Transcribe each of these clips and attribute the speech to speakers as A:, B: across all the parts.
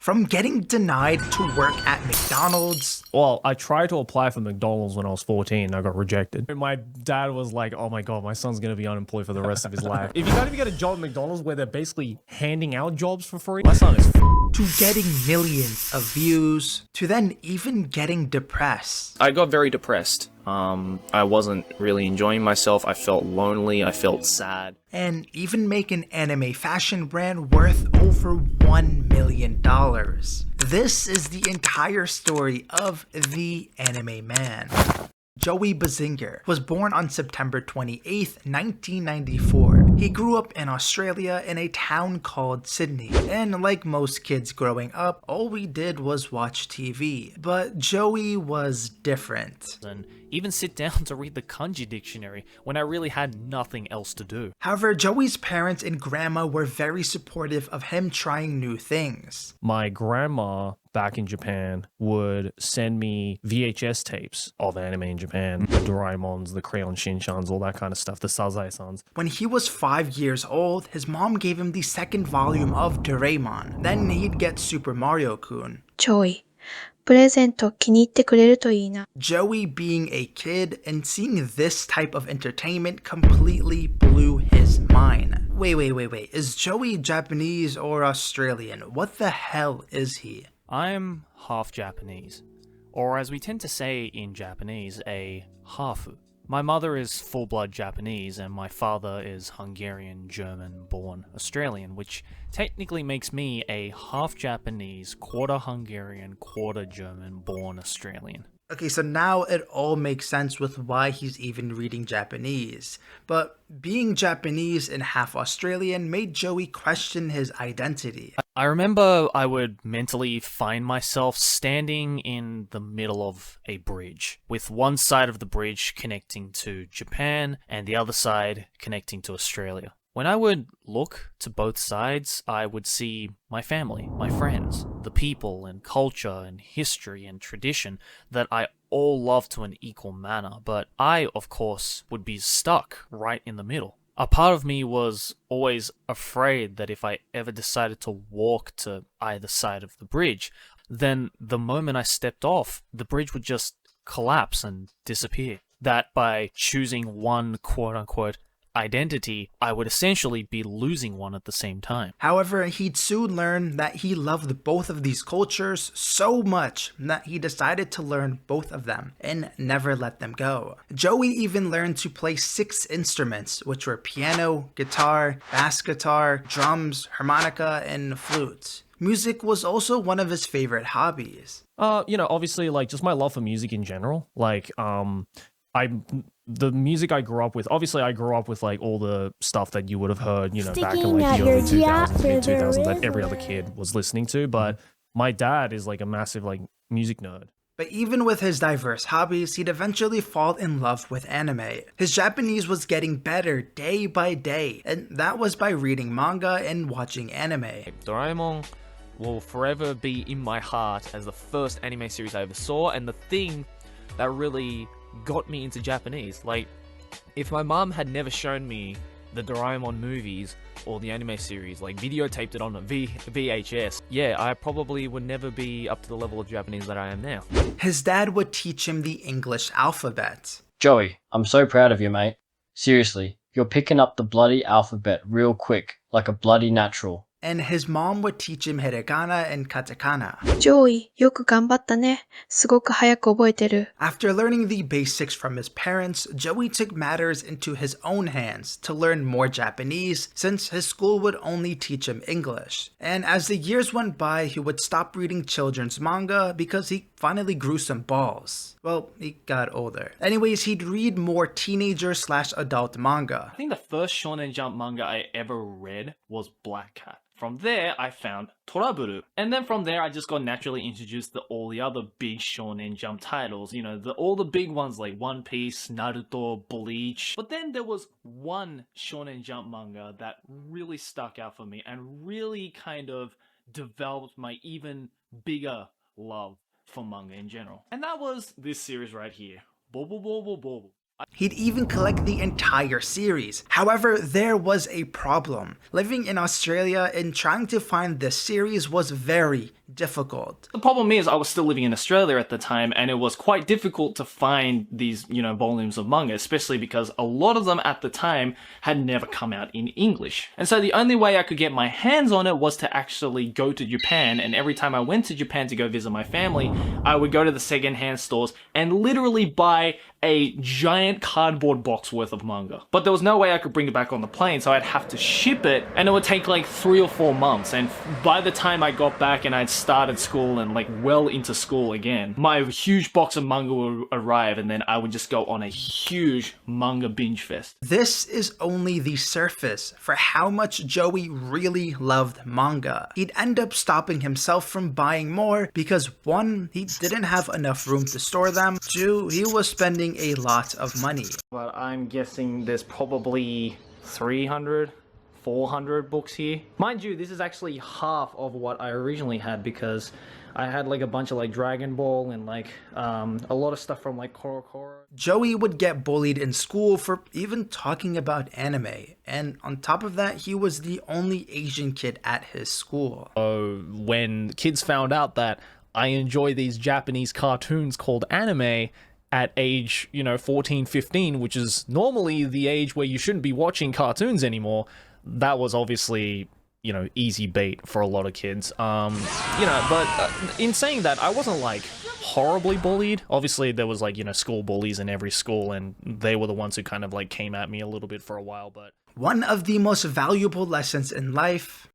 A: From getting denied to work at McDonald's.
B: Well, I tried to apply for McDonald's when I was 14. I got rejected. My dad was like, oh my God, my son's going to be unemployed for the rest of his life. If you can't even get a job at McDonald's where they're basically handing out jobs for free, my son is
A: to getting millions of views, to then even getting depressed.
C: I got very depressed. I wasn't really enjoying myself. I felt lonely. I felt sad.
A: And even make an anime fashion brand worth over $1 million. This is the entire story of the anime man. Joey Bazinger was born on September 28, 1994. He grew up in Australia in a town called Sydney, and like most kids growing up, all we did was watch TV. But Joey was different.
D: And even sit down to read the kanji dictionary when I really had nothing else to do.
A: However, Joey's parents and grandma were very supportive of him trying new things.
B: My grandma back in Japan would send me VHS tapes of anime in Japan. The Doraemons, the Crayon Shin-chans, all that kind of stuff, the Sazae-sans.
A: When he was 5 years old, his mom gave him the second volume of Doraemon. Then he'd get Super Mario-kun.
E: Joey, プレゼント気に入ってくれるといいな.
A: Joey being a kid and seeing this type of entertainment completely blew his mind. Wait, is Joey Japanese or Australian? What the hell is he?
D: I'm half Japanese, or as we tend to say in Japanese, a hafu. My mother is full-blood Japanese and my father is Hungarian, German-born Australian, which technically makes me a half Japanese, quarter Hungarian, quarter German-born Australian.
A: Okay, so now it all makes sense with why he's even reading Japanese. But being Japanese and half Australian made Joey question his identity.
D: I remember I would mentally find myself standing in the middle of a bridge, with one side of the bridge connecting to Japan and the other side connecting to Australia. When I would look to both sides, I would see my family, my friends, the people and culture and history and tradition that I all love to an equal manner, but I, of course, would be stuck right in the middle. A part of me was always afraid that if I ever decided to walk to either side of the bridge, then the moment I stepped off, the bridge would just collapse and disappear. That by choosing one quote-unquote identity, I would essentially be losing one at the same time.
A: However, he'd soon learn that he loved both of these cultures so much that he decided to learn both of them and never let them go. Joey even learned to play 6 instruments, which were piano, guitar, bass guitar, drums, harmonica, and flute. Music was also one of his favorite hobbies.
B: Obviously, like, just my love for music in general. Like, the music I grew up with, obviously I grew up with like all the stuff that you would have heard, back in like the early 2000s, mid 2000s that every other kid was listening to, but my dad is like a massive like music nerd.
A: But even with his diverse hobbies, he'd eventually fall in love with anime. His Japanese was getting better day by day, and that was by reading manga and watching anime.
F: Doraemon will forever be in my heart as the first anime series I ever saw, and the thing that really got me into Japanese. Like, if my mom had never shown me the Doraemon movies or the anime series, like videotaped it on a VHS, yeah, I probably would never be up to the level of Japanese that I am now.
A: His dad would teach him the English alphabet.
G: Joey, I'm so proud of you, mate. Seriously, you're picking up the bloody alphabet real quick, like a bloody natural.
A: And his mom would teach him hiragana and katakana.
E: Joey, よく頑張ったね。すごく早く覚えてる.
A: After learning the basics from his parents, Joey took matters into his own hands to learn more Japanese since his school would only teach him English. And as the years went by, he would stop reading children's manga because he finally grew some balls. Well, he got older. Anyways, he'd read more teenager/adult manga.
D: I think the first Shonen Jump manga I ever read was Black Cat. From there, I found Toraburu. And then from there, I just got naturally introduced to all the other big Shonen Jump titles. All the big ones like One Piece, Naruto, Bleach. But then there was one Shonen Jump manga that really stuck out for me and really kind of developed my even bigger love for manga in general. And that was this series right here. Bobo Bobo Bobo.
A: He'd even collect the entire series. However, there was a problem. Living in Australia and trying to find this series was very difficult.
B: The problem is I was still living in Australia at the time, and it was quite difficult to find these, volumes of manga, especially because a lot of them at the time had never come out in English. And so the only way I could get my hands on it was to actually go to Japan, and every time I went to Japan to go visit my family, I would go to the secondhand stores and literally buy a giant cardboard box worth of manga. But there was no way I could bring it back on the plane, so I'd have to ship it, and it would take like 3 or 4 months. And by the time I got back and I'd started school and like well into school again, my huge box of manga would arrive, and then I would just go on a huge manga binge fest.
A: This is only the surface for how much Joey really loved manga. He'd end up stopping himself from buying more because 1, he didn't have enough room to store them, 2, he was spending a lot of money.
B: But I'm guessing there's probably 300, 400 books here. Mind you, this is actually half of what I originally had, because I had like a bunch of like Dragon Ball and like a lot of stuff from like Korokoro.
A: Joey would get bullied in school for even talking about anime, and on top of that, he was the only Asian kid at his school.
B: So when kids found out that I enjoy these Japanese cartoons called anime at age, 14, 15, which is normally the age where you shouldn't be watching cartoons anymore, that was obviously, easy bait for a lot of kids. But in saying that, I wasn't like horribly bullied. Obviously there was like, school bullies in every school, and they were the ones who kind of like came at me a little bit for a while. But
A: one of the most valuable lessons in life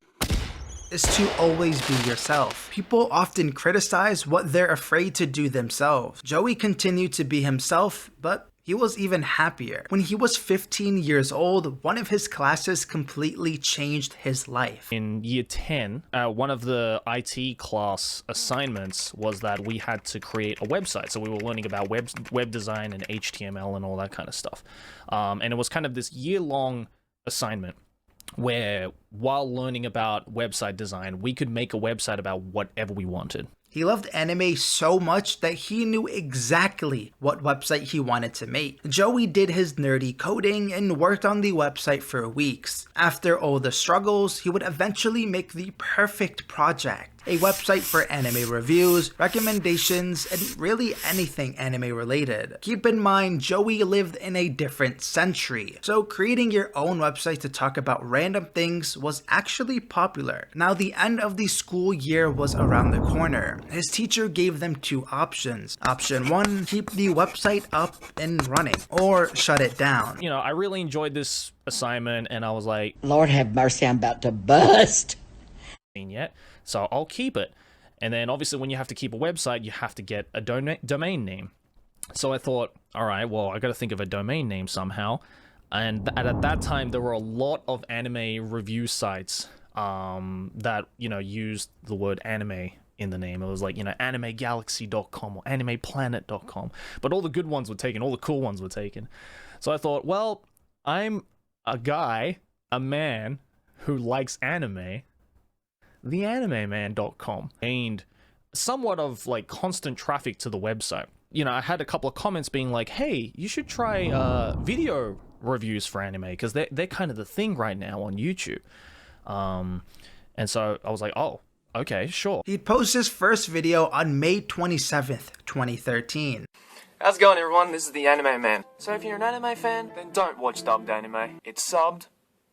A: is to always be yourself. People often criticize what they're afraid to do themselves. Joey continued to be himself, but he was even happier. When he was 15 years old, one of his classes completely changed his life.
B: In year 10, one of the IT class assignments was that we had to create a website. So we were learning about web design and HTML and all that kind of stuff. And it was kind of this year-long assignment where, while learning about website design, we could make a website about whatever we wanted.
A: He loved anime so much that he knew exactly what website he wanted to make. Joey did his nerdy coding and worked on the website for weeks. After all the struggles, he would eventually make the perfect project. A website for anime reviews, recommendations, and really anything anime related. Keep in mind, Joey lived in a different century, so creating your own website to talk about random things was actually popular. Now, the end of the school year was around the corner. His teacher gave them 2 options. Option 1, keep the website up and running, or shut it down.
B: I really enjoyed this assignment, and I was like,
H: Lord have mercy, I'm about to bust.
B: Yet, so I'll keep it. And then obviously when you have to keep a website, you have to get a domain name. So I thought, all right, well, I got to think of a domain name somehow. And at that time, there were a lot of anime review sites that, used the word anime in the name. It was like, animegalaxy.com or animeplanet.com. But all the good ones were taken, all the cool ones were taken. So I thought, well, I'm a man who likes anime. theanimeman.com gained somewhat of like constant traffic to the website. I had a couple of comments being like, hey, you should try video reviews for anime, because they're kind of the thing right now on YouTube. And so I was like, oh, okay, sure.
A: He'd post his first video on May 27th, 2013.
C: How's it going, everyone? This is the Anime Man. So if you're an anime fan, then don't watch dubbed anime. It's subbed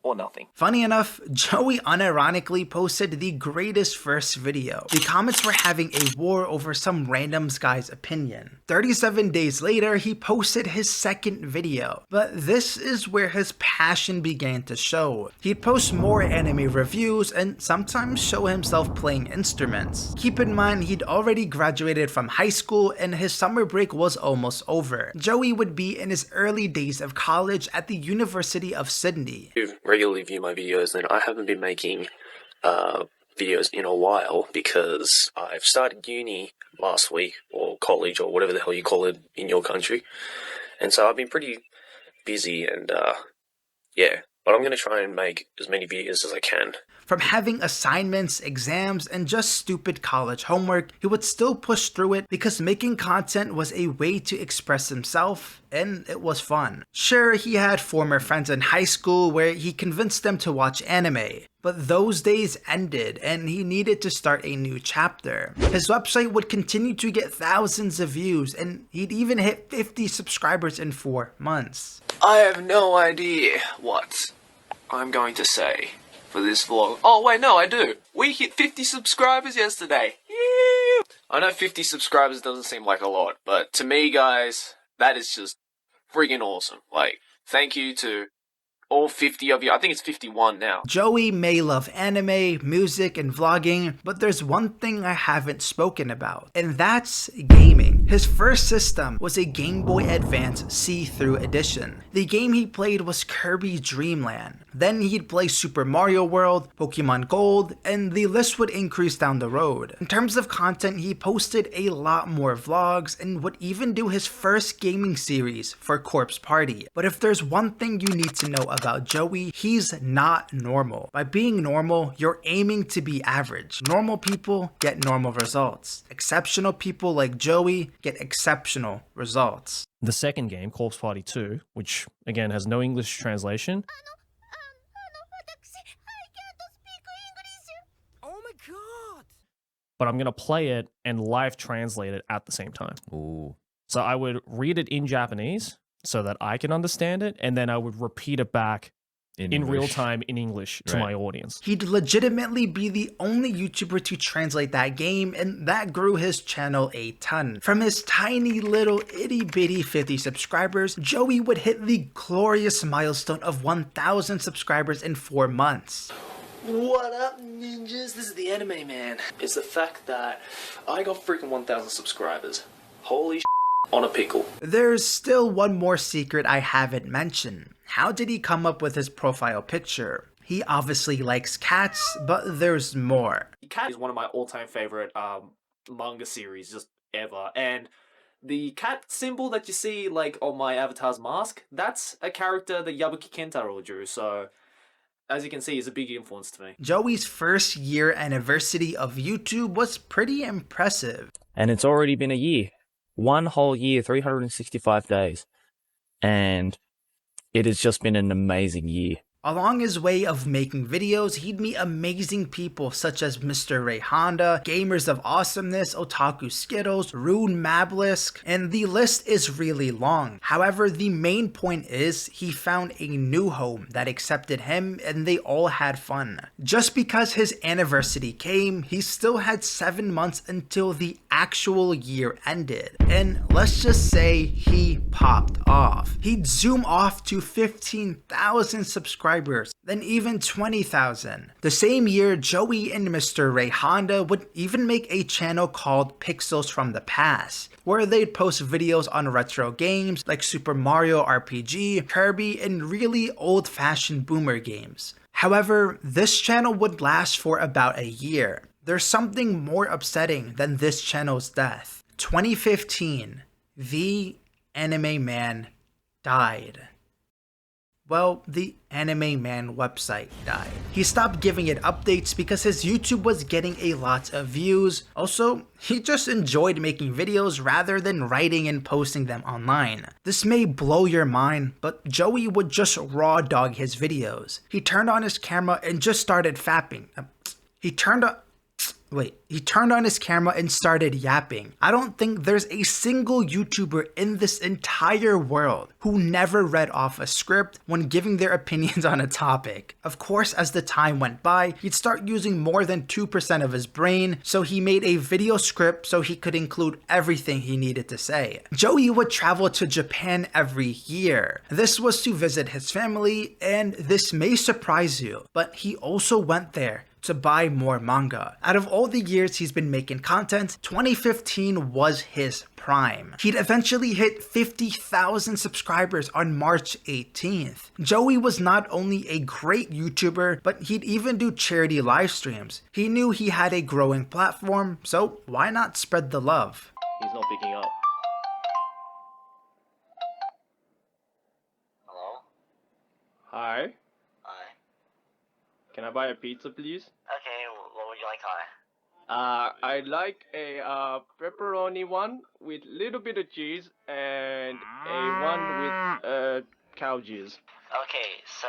C: or nothing.
A: Funny enough, Joey unironically posted the greatest first video. The comments were having a war over some random guy's opinion. 37 days later, he posted his second video. But this is where his passion began to show. He'd post more anime reviews and sometimes show himself playing instruments. Keep in mind, he'd already graduated from high school and his summer break was almost over. Joey would be in his early days of college at the University of Sydney.
C: Regularly view my videos, then I haven't been making videos in a while because I've started uni last week, or college, or whatever the hell you call it in your country, and so I've been pretty busy, and yeah, but I'm going to try and make as many videos as I can.
A: From having assignments, exams, and just stupid college homework, he would still push through it because making content was a way to express himself, and it was fun. Sure, he had former friends in high school where he convinced them to watch anime, but those days ended and he needed to start a new chapter. His website would continue to get thousands of views, and he'd even hit 50 subscribers in 4 months.
C: I have no idea what I'm going to say for this vlog. Oh wait, no, I do. We hit 50 subscribers yesterday. Yeah. I know 50 subscribers doesn't seem like a lot, but to me, guys, that is just freaking awesome. Like, thank you to all 50 of you. I think it's 51 now.
A: Joey may love anime, music, and vlogging, but there's one thing I haven't spoken about, and that's gaming. His first system was a Game Boy Advance See-Through Edition. The game he played was Kirby Dream Land. Then he'd play Super Mario World, Pokemon Gold, and the list would increase down the road. In terms of content, he posted a lot more vlogs and would even do his first gaming series for Corpse Party. But if there's one thing you need to know about Joey, he's not normal. By being normal, you're aiming to be average. Normal people get normal results. Exceptional people like Joey get exceptional results.
B: The second game, Corpse Party 2, which again has no English translation. But I'm going to play it and live translate it at the same time.
F: Ooh.
B: So I would read it in Japanese so that I can understand it, and then I would repeat it back in real time in English to my audience.
A: He'd legitimately be the only YouTuber to translate that game, and that grew his channel a ton. From his tiny little itty bitty 50 subscribers, Joey would hit the glorious milestone of 1,000 subscribers in 4 months.
C: What up, ninjas? This is the Anime Man. It's the fact that I got freaking 1,000 subscribers. Holy shit, on a pickle.
A: There's still one more secret I haven't mentioned. How did he come up with his profile picture? He obviously likes cats, but there's more.
D: Cat is one of my all-time favorite manga series just ever, and the cat symbol that you see like on my avatar's mask, that's a character that Yabuki Kentaro drew, so as you can see, he's a big influence to me.
A: Joey's first year anniversary of YouTube was pretty impressive.
I: And it's already been a year. 1 whole year, 365 days. And it has just been an amazing year.
A: Along his way of making videos, he'd meet amazing people such as Mr. Ray Honda, Gamers of Awesomeness, Otaku Skittles, Rune Mablisk, and the list is really long. However, the main point is he found a new home that accepted him and they all had fun. Just because his anniversary came, he still had 7 months until the actual year ended. And let's just say he popped off. He'd zoom off to 15,000 subscribers, then even 20,000. The same year, Joey and Mr. Ray Honda would even make a channel called Pixels from the Past, where they'd post videos on retro games like Super Mario RPG, Kirby, and really old-fashioned boomer games. However, this channel would last for about a year. There's something more upsetting than this channel's death. 2015, the Anime Man died. Well, the Anime Man website died. He stopped giving it updates because his YouTube was getting a lot of views. Also, he just enjoyed making videos rather than writing and posting them online. This may blow your mind, but Joey would just raw dog his videos. He turned on his camera and just started fapping. He turned on his camera and started yapping. I don't think there's a single YouTuber in this entire world who never read off a script when giving their opinions on a topic. Of course, as the time went by, he'd start using more than 2% of his brain, so he made a video script so he could include everything he needed to say. Joey would travel to Japan every year. This was to visit his family, and this may surprise you, but he also went there to buy more manga. Out of all the years he's been making content, 2015 was his prime. He'd eventually hit 50,000 subscribers on March 18th. Joey was not only a great YouTuber, but he'd even do charity live streams. He knew he had a growing platform, so why not spread the love?
D: He's not picking up.
C: Hello?
D: Hi.
C: Hi.
J: Can I buy a pizza, please?
K: Okay, what would you like on it?
J: I'd like a pepperoni one with little bit of cheese and a one with cow cheese.
K: Okay, so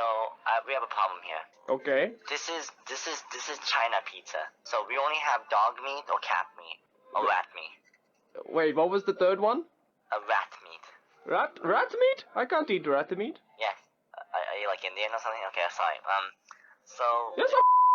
K: we have a problem here.
J: Okay.
K: This is China pizza. So we only have dog meat or cat meat or rat meat.
J: Wait, what was the third one?
K: A rat meat.
J: Rat meat? I can't eat rat meat.
K: Yeah. Are you like Indian or something? Okay, sorry. So.
J: Yes,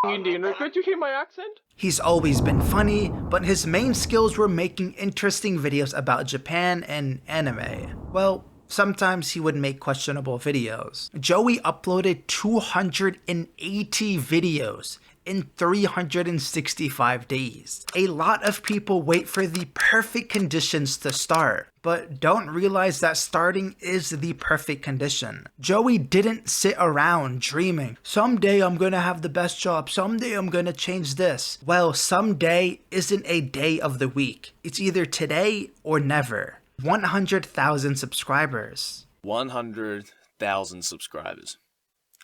J: I'm Indian. Could you hear my accent?
A: He's always been funny, but his main skills were making interesting videos about Japan and anime. Well, sometimes he would make questionable videos. Joey uploaded 280 videos in 365 days. A lot of people wait for the perfect conditions to start, but don't realize that starting is the perfect condition. Joey didn't sit around dreaming, someday I'm gonna have the best job, someday I'm gonna change this. Well, someday isn't a day of the week. It's either today or never. 100,000 subscribers.
C: 100,000 subscribers.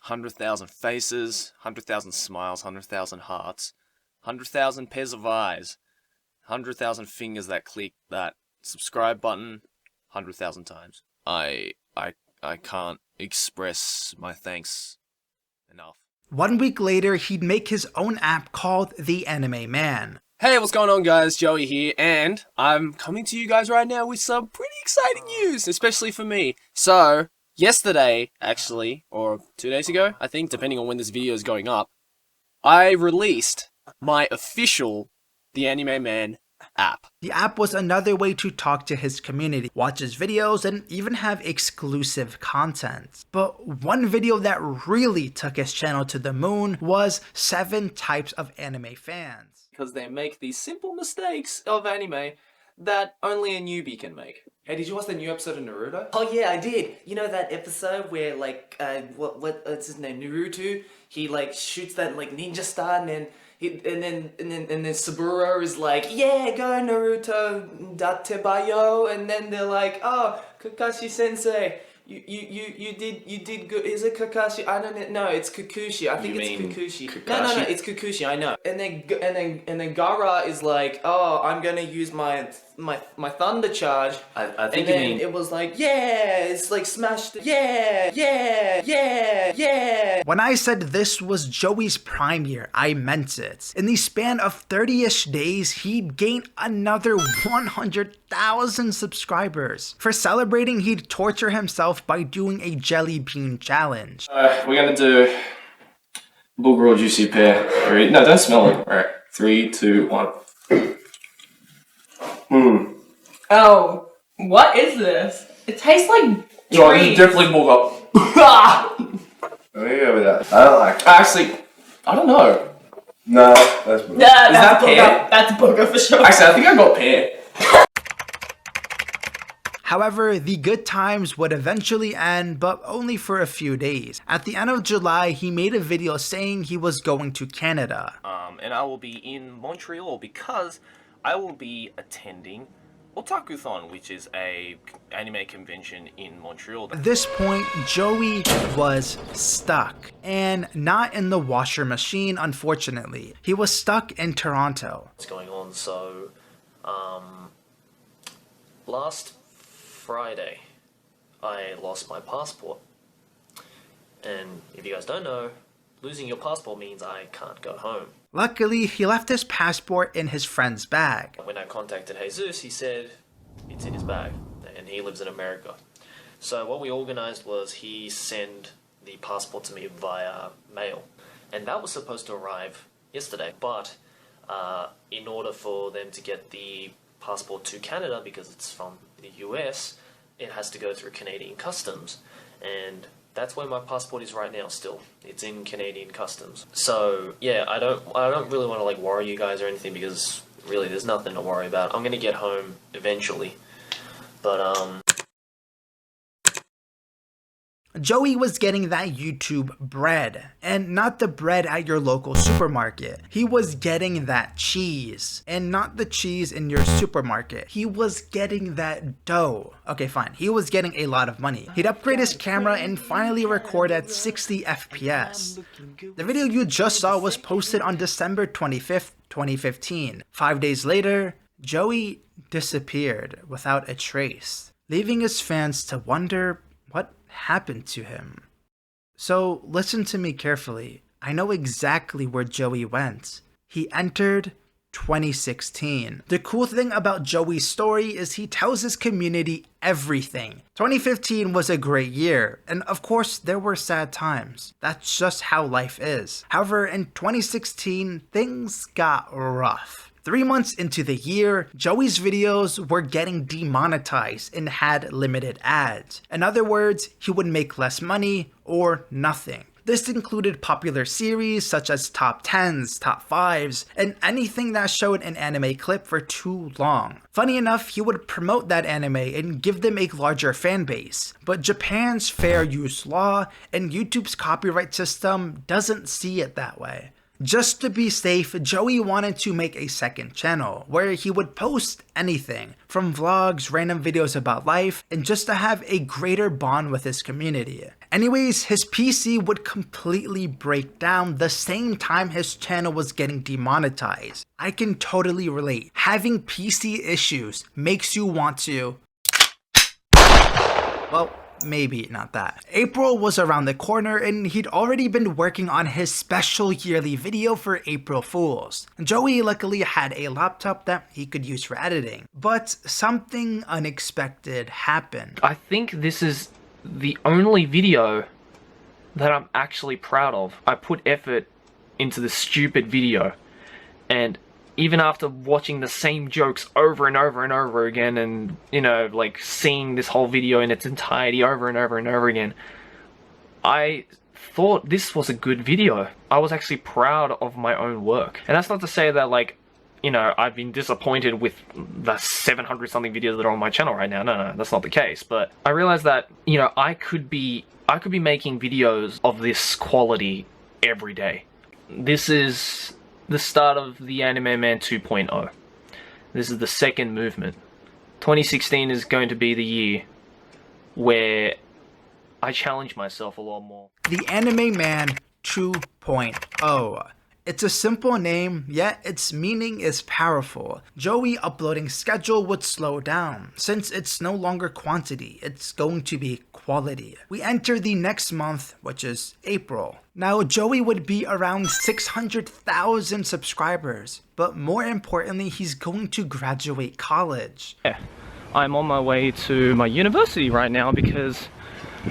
C: 100,000 faces, 100,000 smiles, 100,000 hearts, 100,000 pairs of eyes, 100,000 fingers that click that subscribe button 100,000 times. I can't express my thanks enough.
A: 1 week later, he'd make his own app called The Anime Man.
C: Hey, what's going on guys? Joey here, and I'm coming to you guys right now with some pretty exciting news, especially for me. So, yesterday, actually, or 2 days ago, I think, depending on when this video is going up, I released my official The Anime Man app.
A: The app was another way to talk to his community, watch his videos, and even have exclusive content. But one video that really took his channel to the moon was 7 types of anime fans.
C: Because they make these simple mistakes of anime that only a newbie can make. Hey, did you watch the new episode of Naruto?
L: Oh yeah, I did. You know that episode where like what's his name, Naruto? He like shoots that like ninja star, and then then Saburo is like, yeah, go Naruto, datebayo, and then they're like, oh, Kakashi Sensei, you did good. Is it Kakashi? I don't know. It's Kikuchi. I think it's Kikuchi. No, it's Kikuchi. I know. And then Gaara is like, oh, I'm gonna use my thunder charge.
C: I think
L: and then it was like, yeah, it's like smashed. Yeah.
A: When I said this was Joey's prime year, I meant it. In the span of 30-ish days, he'd gained another 100,000 subscribers. For celebrating, he'd torture himself by doing a jelly bean challenge.
J: We're gonna do booger or juicy pear. No, don't smell it. Alright, 3, 2, 1.
M: Oh, what is this? It tastes like trees.
J: No, this is definitely booger. Let me go with that. I don't like it. Actually, I don't know. No, that's booger.
M: Yeah,
J: is that
M: booger.
J: pear?
M: That's booger for sure.
J: Actually, I think I got pear.
A: However, the good times would eventually end, but only for a few days. At the end of July, he made a video saying he was going to Canada.
C: And I will be in Montreal because I will be attending Otakuthon, which is a anime convention in Montreal.
A: At this point, Joey was stuck. And not in the washer machine, unfortunately. He was stuck in Toronto.
C: What's going on? So, last Friday, I lost my passport. And if you guys don't know, losing your passport means I can't go home.
A: Luckily, he left his passport in his friend's bag.
C: When I contacted Jesus, he said it's in his bag, and he lives in America. So what we organized was he sent the passport to me via mail, and that was supposed to arrive yesterday, but in order for them to get the passport to Canada, because it's from the US, it has to go through Canadian customs, and that's where my passport is right now still. It's in Canadian customs. So yeah, I don't really want to like worry you guys or anything, because really there's nothing to worry about. I'm gonna get home eventually. But
A: Joey was getting that YouTube bread, and not the bread at your local supermarket. He was getting that cheese, and not the cheese in your supermarket. He was getting that dough. Okay, fine. He was getting a lot of money. He'd upgrade his camera and finally record at 60 FPS. The video you just saw was posted on December 25th, 2015. 5 days later, Joey disappeared without a trace, leaving his fans to wonder what happened to him. So listen to me carefully. I know exactly where Joey went. He entered 2016. The cool thing about Joey's story is he tells his community everything. 2015 was a great year, and of course there were sad times. That's just how life is. However, in 2016, things got rough. 3 months into the year, Joey's videos were getting demonetized and had limited ads. In other words, he would make less money or nothing. This included popular series such as top 10s, top 5s, and anything that showed an anime clip for too long. Funny enough, he would promote that anime and give them a larger fan base, but Japan's fair use law and YouTube's copyright system doesn't see it that way. Just to be safe, Joey wanted to make a second channel where he would post anything from vlogs, random videos about life, and just to have a greater bond with his community. Anyways, his PC would completely break down the same time his channel was getting demonetized. I can totally relate. Having PC issues makes you want to... well, maybe not that. April was around the corner and he'd already been working on his special yearly video for April Fools. Joey luckily had a laptop that he could use for editing, but something unexpected happened.
N: I think this is the only video that I'm actually proud of. I put effort into the stupid video, and even after watching the same jokes over and over and over again, and, you know, like seeing this whole video in its entirety over and over and over again, I thought this was a good video. I was actually proud of my own work. And that's not to say that, like, you know, I've been disappointed with the 700 something videos that are on my channel right now. No, that's not the case. But I realized that, you know, I could be making videos of this quality every day. This is the start of the Anime Man 2.0. This is the second movement. 2016 is going to be the year where I challenge myself a lot more.
A: The Anime Man 2.0. It's a simple name, yet its meaning is powerful. Joey's uploading schedule would slow down. Since it's no longer quantity, it's going to be quality. We enter the next month, which is April. Now, Joey would be around 600,000 subscribers, but more importantly, he's going to graduate college.
N: Yeah, I'm on my way to my university right now because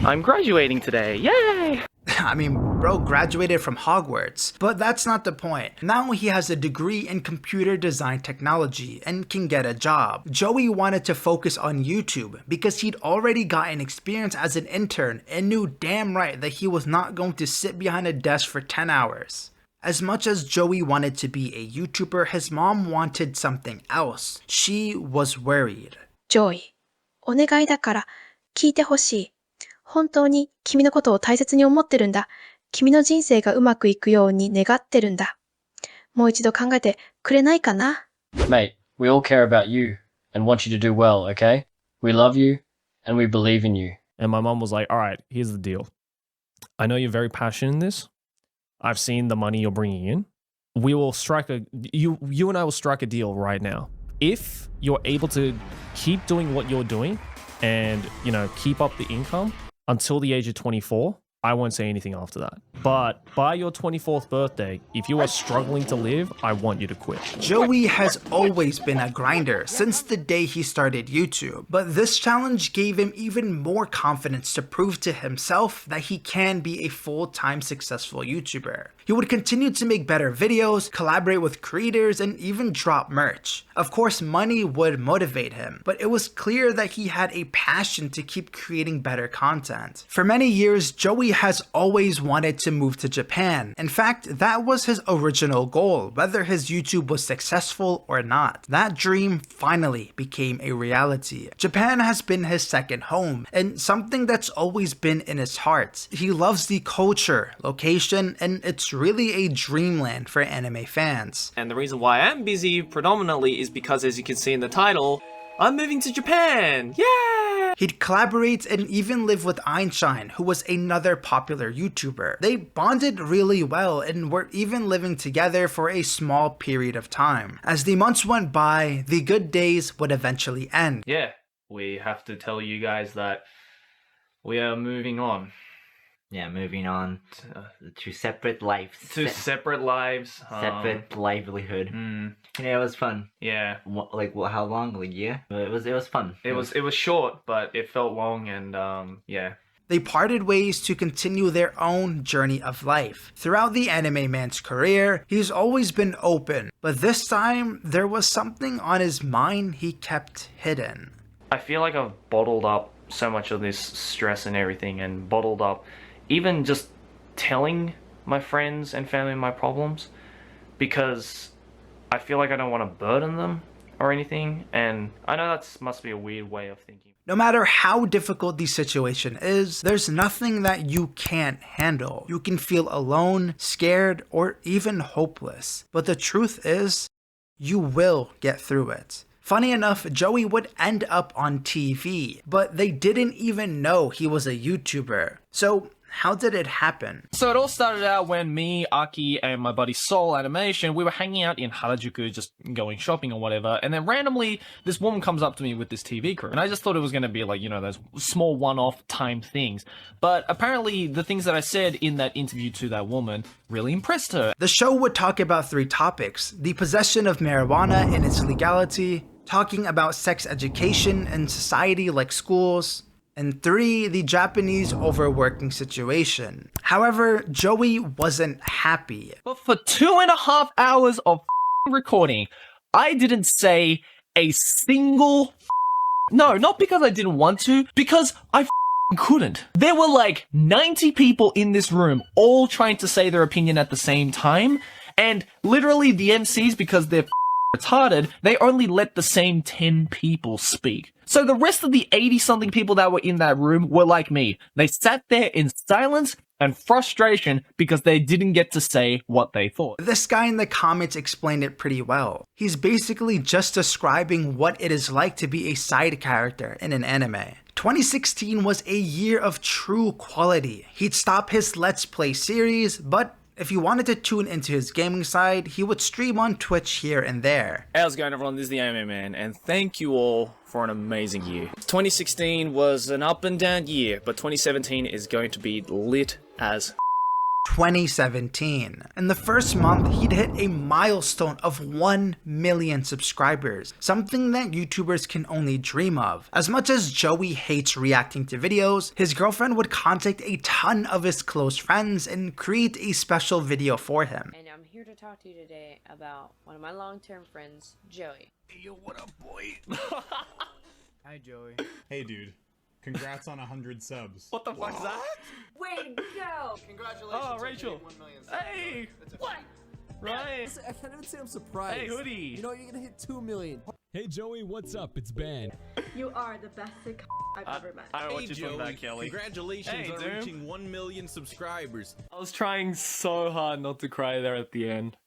N: I'm graduating today. Yay!
A: I mean, bro graduated from Hogwarts, but that's not the point. Now he has a degree in computer design technology and can get a job. Joey wanted to focus on YouTube because he'd already gotten experience as an intern and knew damn right that he was not going to sit behind a desk for 10 hours. As much as Joey wanted to be a YouTuber, his mom wanted something else. She was worried.
E: Joey, お願いだから聞いてほしい。本当に君のことを大切に思ってるんだ。君の人生がうまくいくように願ってるんだ。もう一度考えてくれないかな?
G: Mate, we all care about you and want you to do well, okay? We love you and we believe in you.
B: And my mom was like, all right, here's the deal. I know you're very passionate in this. I've seen the money you're bringing in. We will strike you and I will strike a deal right now. If you're able to keep doing what you're doing and, you know, keep up the income until the age of 24, I won't say anything after that. But by your 24th birthday, if you are struggling to live, I want you to quit.
A: Joey has always been a grinder since the day he started YouTube, but this challenge gave him even more confidence to prove to himself that he can be a full-time successful YouTuber. He would continue to make better videos, collaborate with creators, and even drop merch. Of course, money would motivate him, but it was clear that he had a passion to keep creating better content. For many years, Joey has always wanted to move to Japan. In fact, that was his original goal, whether his YouTube was successful or not. That dream finally became a reality. Japan has been his second home, and something that's always been in his heart. He loves the culture, location, and it's really a dreamland for anime fans.
O: And the reason why I'm busy predominantly is because, as you can see in the title, I'm moving to Japan! Yeah!
A: He'd collaborate and even live with Einstein, who was another popular YouTuber. They bonded really well and were even living together for a small period of time. As the months went by, the good days would eventually end.
N: Yeah, we have to tell you guys that we are moving on.
P: Yeah, moving on to separate lives.
N: Separate lives.
P: Separate livelihood. Yeah, it was fun.
N: Yeah.
P: How long? A year? It was fun.
N: It was short, but it felt long, and yeah.
A: They parted ways to continue their own journey of life. Throughout the anime man's career, he's always been open, but this time there was something on his mind he kept hidden.
N: I feel like I've bottled up so much of this stress and everything, and bottled up even just telling my friends and family my problems, because I feel like I don't want to burden them or anything, and I know that must be a weird way of thinking.
A: No matter how difficult the situation is, there's nothing that you can't handle. You can feel alone, scared, or even hopeless. But the truth is, you will get through it. Funny enough, Joey would end up on TV, but they didn't even know he was a YouTuber. So how did it happen?
B: So it all started out when me, Aki, and my buddy Soul Animation, we were hanging out in Harajuku, just going shopping or whatever, and then randomly, this woman comes up to me with this TV crew, and I just thought it was going to be like, you know, those small one-off time things. But apparently, the things that I said in that interview to that woman really impressed her.
A: The show would talk about 3 topics: the possession of marijuana and its legality, talking about sex education in society like schools, and 3, the Japanese overworking situation. However, Joey wasn't happy.
B: But for 2.5 hours of recording, I didn't say a single no, not because I didn't want to, because I couldn't. There were like 90 people in this room, all trying to say their opinion at the same time, and literally the MCs, because they're retarded, they only let the same 10 people speak. So the rest of the 80-something people that were in that room were like me. They sat there in silence and frustration because they didn't get to say what they thought.
A: This guy in the comments explained it pretty well. He's basically just describing what it is like to be a side character in an anime. 2016 was a year of true quality. He'd stop his Let's Play series, but if you wanted to tune into his gaming side, he would stream on Twitch here and there.
O: Hey, how's it going, everyone? This is the Anime Man, and thank you all for an amazing year. 2016 was an up and down year, but 2017 is going to be lit as
A: 2017. In the first month, he'd hit a milestone of 1 million subscribers, something that YouTubers can only dream of. As much as Joey hates reacting to videos, his girlfriend would contact a ton of his close friends and create a special video for him.
Q: And I'm here to talk to you today about one of my long-term friends, Joey.
R: Hey, yo, what up, boy?
S: Hi, Joey.
R: Hey, dude. Congrats on 100 subs.
O: What the fuck's that?
Q: Way to go!
S: Congratulations.
O: Oh, Rachel.
S: 1 million subs.
O: Hey!
Q: What?
O: Right.
S: I can't even say I'm surprised.
O: Hey, Hoodie.
S: You know, you're gonna hit 2 million.
T: Hey, Joey, what's up? It's Ben.
U: You are the best sick I've ever met.
O: I don't want you talking about Kelly.
T: Congratulations on
O: Doom.
T: reaching 1 million subscribers.
B: I was trying so hard not to cry there at the end,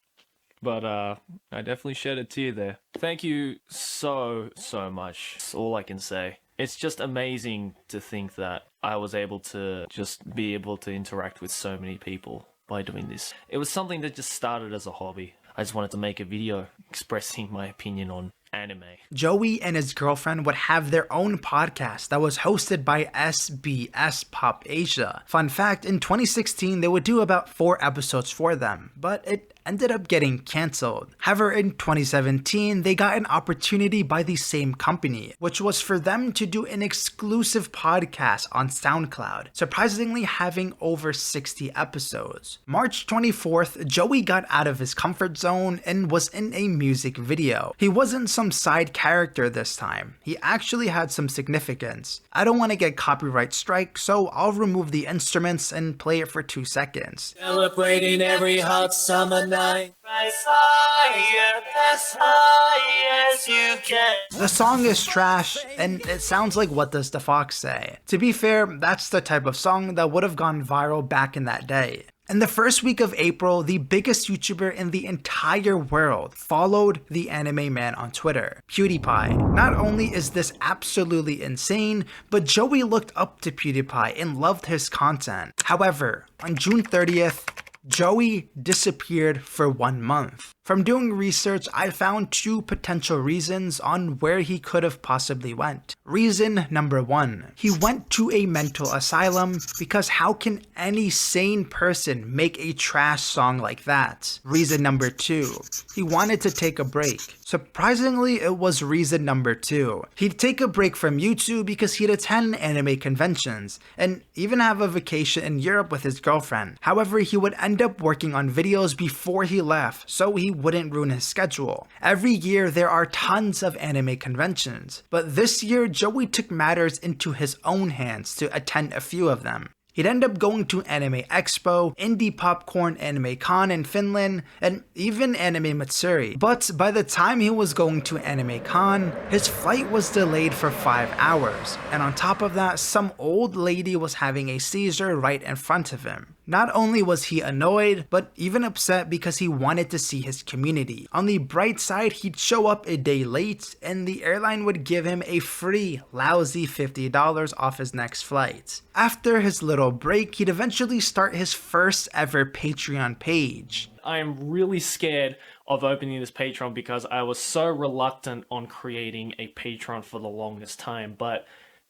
B: but I definitely shed a tear there. Thank you so much. That's all I can say. It's just amazing to think that I was able to just be able to interact with so many people by doing this. It was something that just started as a hobby. I just wanted to make a video expressing my opinion on anime.
A: Joey and his girlfriend would have their own podcast that was hosted by SBS Pop Asia. Fun fact, in 2016, they would do about 4 episodes for them, but it ended up getting cancelled. However, in 2017, they got an opportunity by the same company, which was for them to do an exclusive podcast on SoundCloud, surprisingly having over 60 episodes. March 24th, Joey got out of his comfort zone and was in a music video. He wasn't some side character this time. He actually had some significance. I don't want to get copyright strike, so I'll remove the instruments and play it for 2 seconds.
H: Celebrating every hot summer night. Rise higher, as high as you can.
A: The song is trash, and it sounds like What Does the Fox Say? To be fair, that's the type of song that would have gone viral back in that day. In the first week of April, the biggest YouTuber in the entire world followed the anime man on Twitter, PewDiePie. Not only is this absolutely insane, but Joey looked up to PewDiePie and loved his content. However, on June 30th, Joey disappeared for 1 month. From doing research, I found 2 potential reasons on where he could have possibly went. Reason number 1, he went to a mental asylum because how can any sane person make a trash song like that? Reason number 2, he wanted to take a break. Surprisingly, it was reason number 2. He'd take a break from YouTube because he'd attend anime conventions and even have a vacation in Europe with his girlfriend. However, he would end up working on videos before he left, so he wouldn't ruin his schedule. Every year there are tons of anime conventions, but this year Joey took matters into his own hands to attend a few of them. He'd end up going to Anime Expo, Indie Popcorn Anime Con in Finland, and even Anime Matsuri. But by the time he was going to Anime Con, his flight was delayed for 5 hours, and on top of that, some old lady was having a seizure right in front of him. Not only was he annoyed, but even upset because he wanted to see his community. On the bright side, he'd show up a day late, and the airline would give him a free, lousy $50 off his next flight. After his little break, he'd eventually start his first ever Patreon page.
B: I am really scared of opening this Patreon because I was so reluctant on creating a Patreon for the longest time, but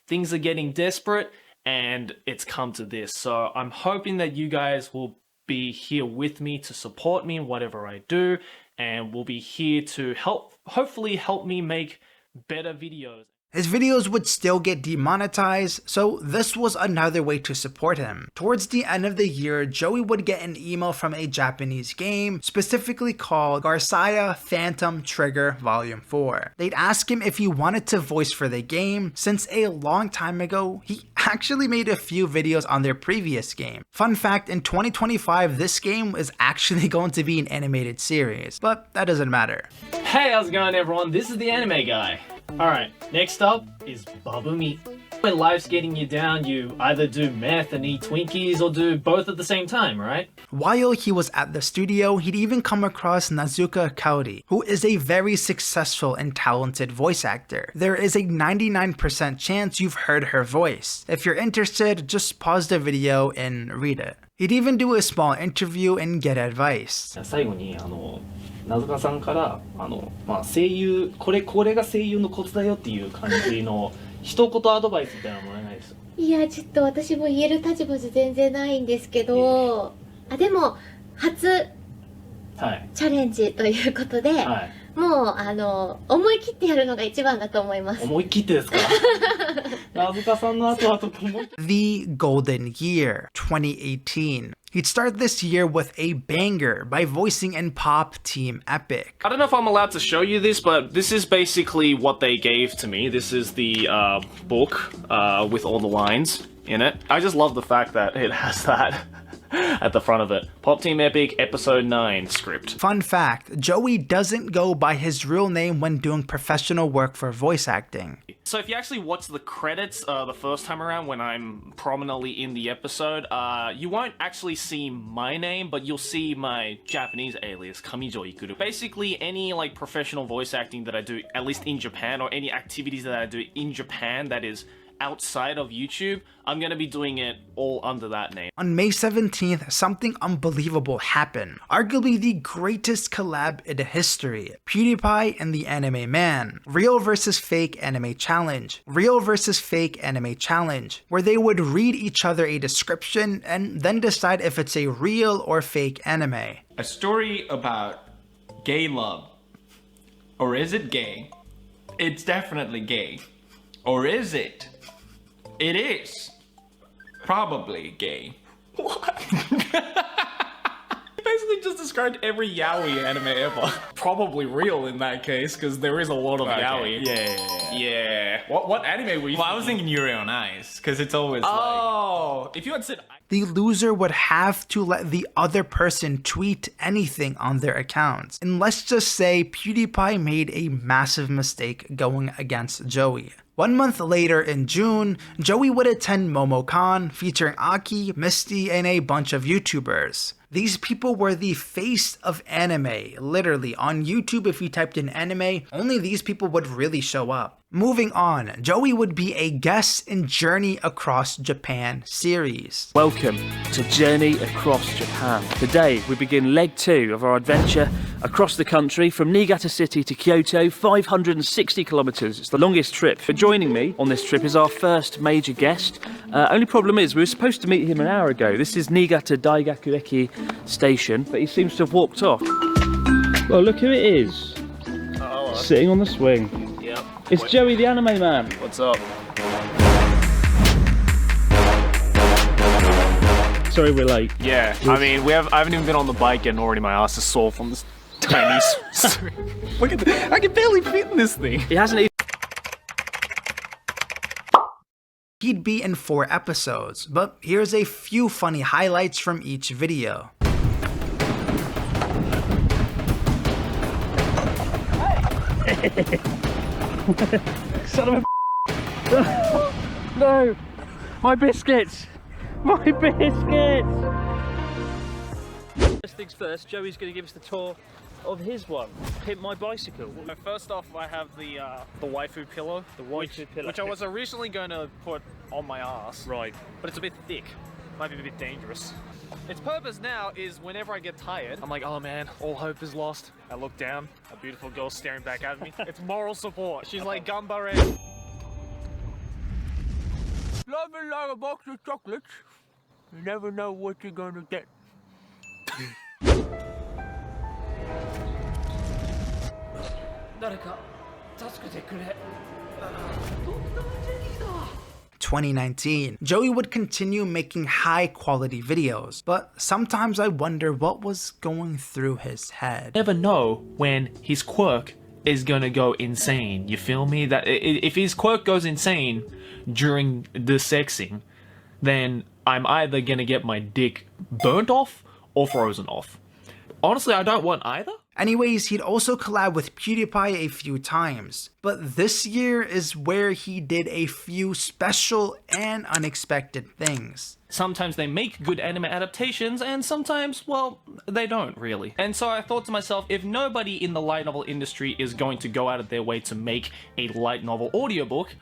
B: things are getting desperate and it's come to this. So I'm hoping that you guys will be here with me to support me in whatever I do, and will be here to hopefully help me make better videos.
A: His videos would still get demonetized, so this was another way to support him. Towards the end of the year, Joey would get an email from a Japanese game, specifically called Garcia Phantom Trigger Volume 4. They'd ask him if he wanted to voice for the game, since a long time ago, he actually made a few videos on their previous game. Fun fact, in 2025, this game is actually going to be an animated series, but that doesn't matter.
B: Hey, how's it going everyone? This is the anime guy. Alright, next up is Babumi. When life's getting you down, you either do meth and eat Twinkies or do both at the same time, right?
A: While he was at the studio, he'd even come across Nazuka Kaori, who is a very successful and talented voice actor. There is a 99% chance you've heard her voice. If you're interested, just pause the video and read it. He'd even do a small interview and get advice.
B: 最後に名塚さんから声優これが声優のコツだよっていう感じの一言アドバイスみたいなのもらえないですか？
V: いやちょっと私も言える立場じゃ全然ないんですけど、でも初チャレンジということで、もう思い切ってやるのが一番だと思います。
B: 思い切ってですか？名塚さんの後はとても。
A: The Golden Year 2018. He'd start this year with a banger by voicing in Pop Team Epic.
B: I don't know if I'm allowed to show you this, but this is basically what they gave to me. This is the book with all the lines in it. I just love the fact that it has that at the front of it. Pop Team Epic Episode 9 script.
A: Fun fact, Joey doesn't go by his real name when doing professional work for voice acting.
B: So if you actually watch the credits the first time around when I'm prominently in the episode, you won't actually see my name, but you'll see my Japanese alias, Kamijo Ikuru. Basically, any like professional voice acting that I do, at least in Japan, or any activities that I do in Japan that is outside of YouTube, I'm gonna be doing it all under that name.
A: On May 17th, something unbelievable happened. Arguably the greatest collab in history. PewDiePie and the Anime Man. Real versus fake anime challenge. Real versus fake anime challenge. Where they would read each other a description and then decide if it's a real or fake anime.
F: A story about gay love. Or is it gay? It's definitely gay. Or is it? It is. Probably gay.
O: Basically just described every yaoi anime ever. Probably real in that case, because there is a lot of yaoi. Yeah. What anime were you
F: Well, I was thinking Yuri on Ice, because it's always
O: Oh, if you had said...
A: The loser would have to let the other person tweet anything on their accounts. And let's just say PewDiePie made a massive mistake going against Joey. 1 month later in June, Joey would attend MomoCon featuring Aki, Misty, and a bunch of YouTubers. These people were the face of anime. Literally, on YouTube if you typed in anime, only these people would really show up. Moving on, Joey would be a guest in Journey Across Japan series.
I: Welcome to Journey Across Japan. Today we begin leg 2 of our adventure across the country from Niigata City to Kyoto, 560 kilometers. It's the longest trip. But joining me on this trip is our first major guest. Only problem is we were supposed to meet him an hour ago. This is Niigata Daigakueki Station, but he seems to have walked off. Well, look who it is.
B: Oh,
I: sitting on the swing.
B: Yep.
I: It's Joey the Anime Man.
B: What's up?
I: Sorry we're late.
B: Yeah, I mean, I haven't even been on the bike yet and already my ass is sore from this tiny swing. Look at that. I can barely fit in this thing.
I: He hasn't even...
A: He'd be in 4 episodes, but here's a few funny highlights from each video.
I: Son of a... No! My biscuits! My biscuits! First things first, Joey's going to give us the tour of his one. Pimp My Bicycle.
B: First off, I have the waifu pillow.
I: The waifu pillow.
B: Which I was originally going to put on my ass.
I: Right.
B: But it's a bit thick. Might be a bit dangerous. Its purpose now is whenever I get tired, I'm like, oh man, all hope is lost. I look down, a beautiful girl staring back at me. It's moral support. She's like, Gambare.
W: Love is like a box of chocolates. You never know what you're gonna get.
A: 2019, Joey would continue making high quality videos, but sometimes I wonder what was going through his head.
N: Never know when his quirk is gonna go insane. You feel me? That if his quirk goes insane during the sexing, then I'm either gonna get my dick burnt off or frozen off. Honestly, I don't want either.
A: Anyways, he'd also collab with PewDiePie a few times, but this year is where he did a few special and unexpected things.
N: Sometimes they make good anime adaptations, and sometimes, well, they don't really. And so I thought to myself, if nobody in the light novel industry is going to go out of their way to make a light novel audiobook,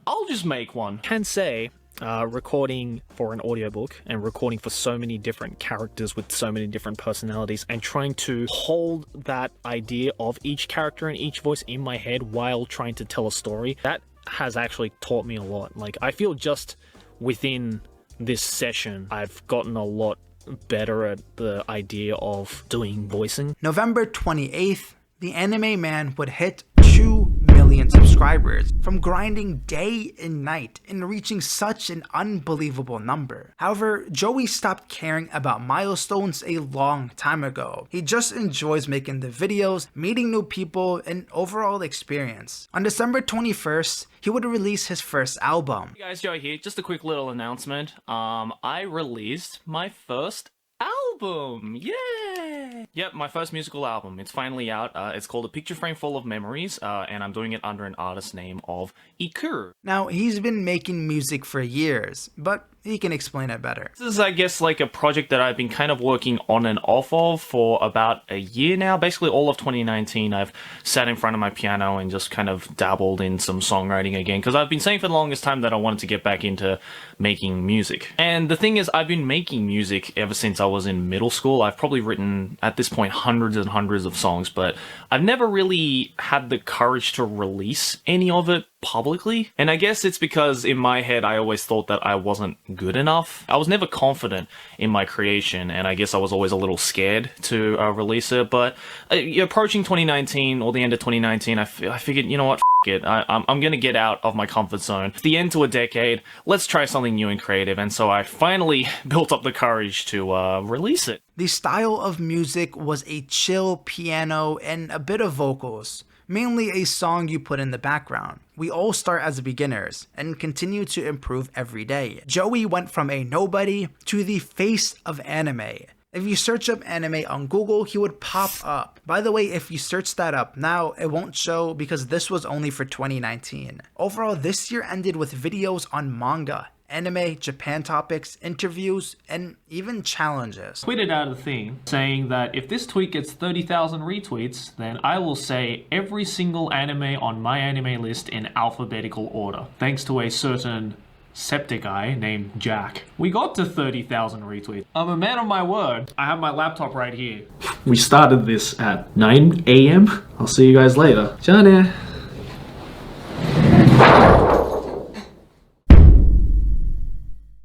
N: I'll just make one.
B: Can say recording for an audiobook and recording for so many different characters with so many different personalities and trying to hold that idea of each character and each voice in my head while trying to tell a story, that has actually taught me a lot. Like, I feel just within this session I've gotten a lot better at the idea of doing voicing.
A: November 28th, the Anime Man would hit 2 million subscribers from grinding day and night and reaching such an unbelievable number. However, Joey stopped caring about milestones a long time ago. He just enjoys making the videos, meeting new people, and overall experience. On December 21st, he would release his first album.
N: Hey guys, Joey here. Just a quick little announcement. I released my first album. Yay! Yep, my first musical album. It's finally out. It's called A Picture Frame Full of Memories, and I'm doing it under an artist name of Ikuru.
A: Now, he's been making music for years, but he can explain it better.
N: This is, I guess, like a project that I've been kind of working on and off of for about a year now. Basically, all of 2019, I've sat in front of my piano and just kind of dabbled in some songwriting again, because I've been saying for the longest time that I wanted to get back into making music. And the thing is, I've been making music ever since I was in middle school. I've probably written at this point hundreds and hundreds of songs, but I've never really had the courage to release any of it publicly. And I guess it's because in my head I always thought that I wasn't good enough. I was never confident in my creation, and I guess I was always a little scared to release it. But approaching 2019 or the end of 2019, I figured, you know what, it. I'm gonna get out of my comfort zone. It's the end to a decade. Let's try something new and creative. And so I finally built up the courage to release it.
A: The style of music was a chill piano and a bit of vocals, mainly a song you put in the background. We all start as beginners and continue to improve every day. Joey went from a nobody to the face of anime. If you search up anime on Google, he would pop up. By the way, if you search that up now, it won't show because this was only for 2019. Overall, this year ended with videos on manga, anime, Japan topics, interviews, and even challenges.
B: Tweeted out a thing saying that if this tweet gets 30,000 retweets, then I will say every single anime on my anime list in alphabetical order. Thanks to a certain septic guy named Jack. We got to 30,000 retweets. I'm a man of my word. I have my laptop right here. We started this at 9 a.m. I'll see you guys later. Ciao.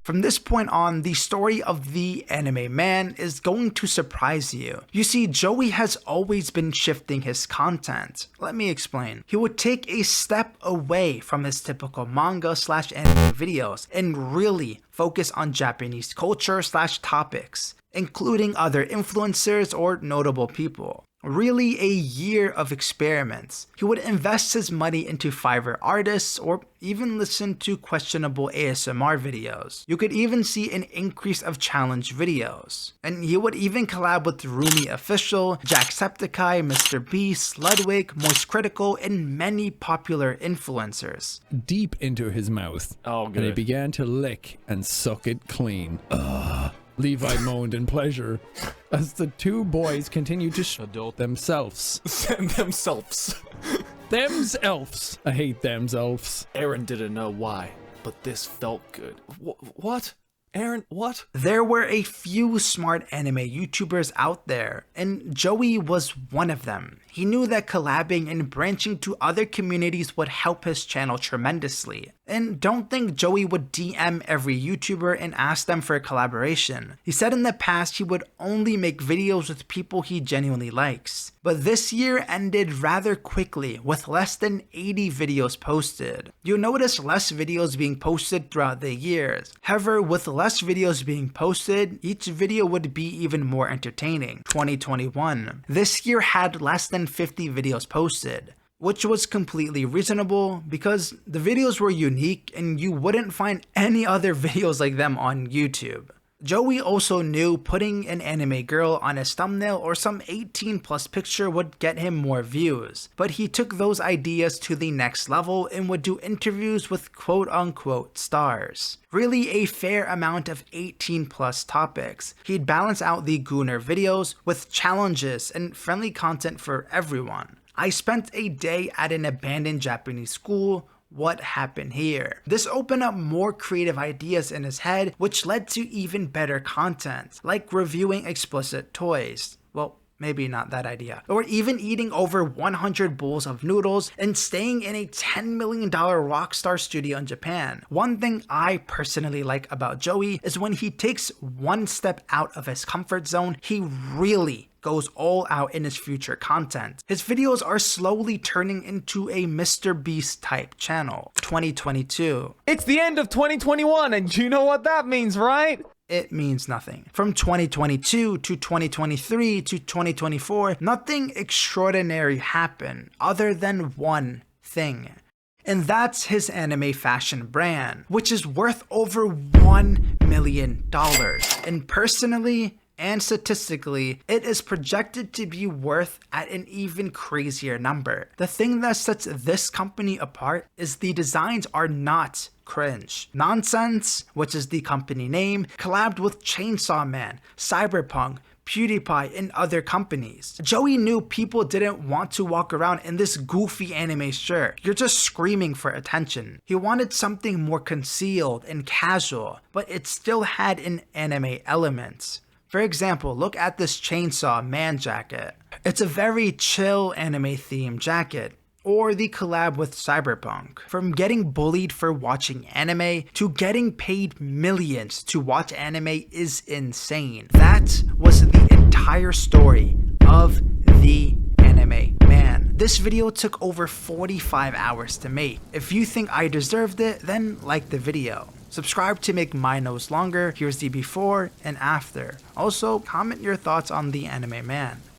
A: From this point on, the story of the anime man is going to surprise you. You see, Joey has always been shifting his content. Let me explain. He would take a step away from his typical manga/anime videos and really focus on Japanese culture/topics, including other influencers or notable people. Really a year of experiments. He would invest his money into Fiverr artists or even listen to questionable ASMR videos. You could even see an increase of challenge videos. And he would even collab with Rumi Official, Jacksepticeye, Mr. Beast, Ludwig, Most Critical, and many popular influencers.
T: Deep into his mouth.
B: Oh, good.
T: And he began to lick and suck it clean. Levi moaned in pleasure as the two boys continued to adult themselves.
O: Themselves.
T: Them's elves. I hate them's elves.
O: Aaron didn't know why, but this felt good. What? Aaron, what?
A: There were a few smart anime YouTubers out there, and Joey was one of them. He knew that collabing and branching to other communities would help his channel tremendously. And don't think Joey would DM every YouTuber and ask them for a collaboration. He said in the past he would only make videos with people he genuinely likes. But this year ended rather quickly with less than 80 videos posted. You'll notice less videos being posted throughout the years. However, with less videos being posted, each video would be even more entertaining. 2021. This year had less than 50 videos posted, which was completely reasonable because the videos were unique and you wouldn't find any other videos like them on YouTube. Joey also knew putting an anime girl on his thumbnail or some 18+ picture would get him more views, but he took those ideas to the next level and would do interviews with quote-unquote stars. Really a fair amount of 18+ topics. He'd balance out the Gooner videos with challenges and friendly content for everyone. I spent a day at an abandoned Japanese school. What happened here? This opened up more creative ideas in his head, which led to even better content, like reviewing explicit toys. Well, maybe not that idea. Or even eating over 100 bowls of noodles and staying in a $10 million rockstar studio in Japan. One thing I personally like about Joey is when he takes one step out of his comfort zone, he really goes all out in his future content. His videos are slowly turning into a Mr. Beast type channel. 2022.
D: It's the end of 2021 and you know what that means, right?
A: It means nothing. From 2022 to 2023 to 2024, nothing extraordinary happened other than one thing. And that's his anime fashion brand, which is worth over $1 million. And personally, and statistically, it is projected to be worth at an even crazier number. The thing that sets this company apart is the designs are not cringe. Nonsense, which is the company name, collabed with Chainsaw Man, Cyberpunk, PewDiePie, and other companies. Joey knew people didn't want to walk around in this goofy anime shirt. You're just screaming for attention. He wanted something more concealed and casual, but it still had an anime element. For example, look at this Chainsaw Man jacket. It's a very chill anime themed jacket. Or the collab with Cyberpunk. From getting bullied for watching anime to getting paid millions to watch anime is insane. That was the entire story of the anime man. This video took over 45 hours to make. If you think I deserved it, then like the video. Subscribe to make my nose longer. Here's the before and after. Also, comment your thoughts on the anime man.